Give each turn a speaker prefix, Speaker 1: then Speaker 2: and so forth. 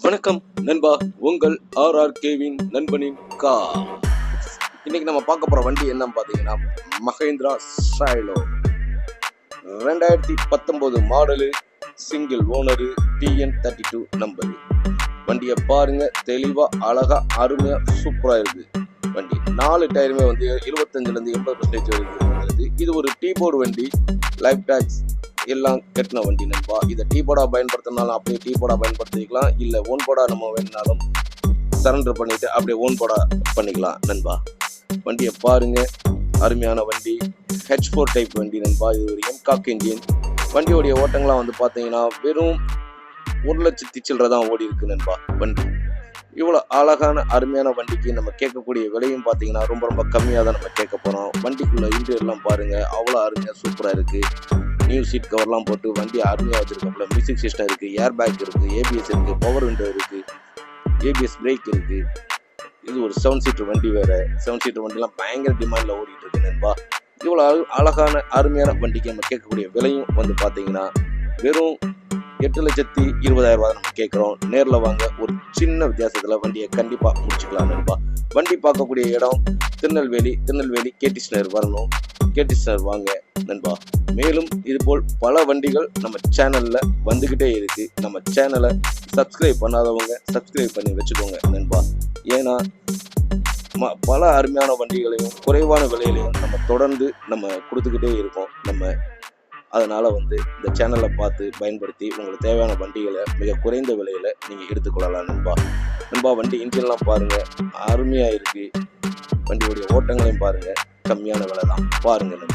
Speaker 1: வணக்கம் நண்பா, உங்கள் RRKவின் நண்பனின் கார். இன்னைக்கு நம்ம பார்க்க போற வண்டி என்னன்னு பாத்தீங்கன்னா Mahindra Xylo 2019 model, single owner, TN32 number. வண்டியை பாருங்க, தெளிவா அழகா அருமையா சூப்பரா இருக்கு. வண்டி 4 டயருமே வந்து 75% 80% வரைக்கும் வருது. இது ஒரு டீ போர்டு வண்டி, லைஃப் டாக்ஸ் எல்லாம் கட்டின வண்டி நண்பா. இதை டீ போர்டா பயன்படுத்தினாலும் அப்படியே டீ போர்டா பயன்படுத்திக்கலாம், இல்லை ஓன் போர்டா நம்ம வேணுனாலும் சரண்டர் பண்ணிட்டு அப்படியே ஓன் போர்டா பண்ணிக்கலாம் நண்பா. வண்டியை பாருங்க, அருமையான வண்டி, H4 டைப் வண்டி நண்பா. இது ஒரு எம்காக் இன்ஜின். வண்டியோடைய ஓட்டங்கள்லாம் வந்து பார்த்தீங்கன்னா வெறும் 1,00,000 சில்லறை தான் ஓடி இருக்கு நண்பா. வண்டி இவ்வளோ அழகான அருமையான வண்டிக்கு நம்ம கேட்கக்கூடிய விலையும் பார்த்தீங்கன்னா ரொம்ப ரொம்ப கம்மியாக தான் நம்ம கேட்க போகிறோம். வண்டிக்குள்ள இன்டீரியர்லாம் பாருங்க, அவ்வளோ அருமையாக சூப்பராக இருக்கு. நியூ சீட் கவர்லாம் போட்டு வண்டி அருமையாக வச்சிருக்காப்புல. மியூசிக் சிஸ்டம் இருக்குது, ஏர் பேக் இருக்குது, ABS இருக்குது, பவர் விண்டோ இருக்குது, ABS பிரேக் இருக்குது. இது ஒரு 7 சீட்டர் வண்டி வேற. 7 சீட்டர் வண்டிலாம் பயங்கர டிமாண்டில் ஓடிட்டு இருக்கு நண்பா. இவ்வளோ அழகான அருமையான வண்டிக்கு நம்ம கேட்கக்கூடிய விலையும் வந்து பார்த்தீங்கன்னா வெறும் 8,20,000 ரூபாய் நம்ம கேட்குறோம். நேரில் வாங்க, ஒரு சின்ன வித்தியாசத்தில் வண்டியை கண்டிப்பாக முடிச்சுக்கலாம் நண்பா. வண்டி பார்க்கக்கூடிய இடம் திருநெல்வேலி KTC நகர் வரணும். KTC நகர் வாங்க நண்பா. மேலும் இதுபோல் பல வண்டிகள் நம்ம சேனல்ல வந்துகிட்டே இருக்கு. நம்ம சேனலை சப்ஸ்கிரைப் பண்ணாதவங்க சப்ஸ்கிரைப் பண்ணி வச்சுக்கோங்க நண்பா. ஏன்னா பல அருமையான வண்டிகளையும் குறைவான விலையிலையும் நம்ம தொடர்ந்து நம்ம கொடுத்துக்கிட்டே இருக்கோம். அதனால வந்து இந்த சேனலை பார்த்து பயன்படுத்தி உங்களுக்கு தேவையான வண்டிகளை மிக குறைந்த விலையில நீங்க எடுத்துக்கொள்ளலாம் நண்பா. வண்டி இன்ஜின்லாம் பாருங்க, அருமையா இருக்கு. வண்டியுடைய ஓட்டங்களையும் பாருங்க, கம்மியான விலை தான் பாருங்க நண்பா.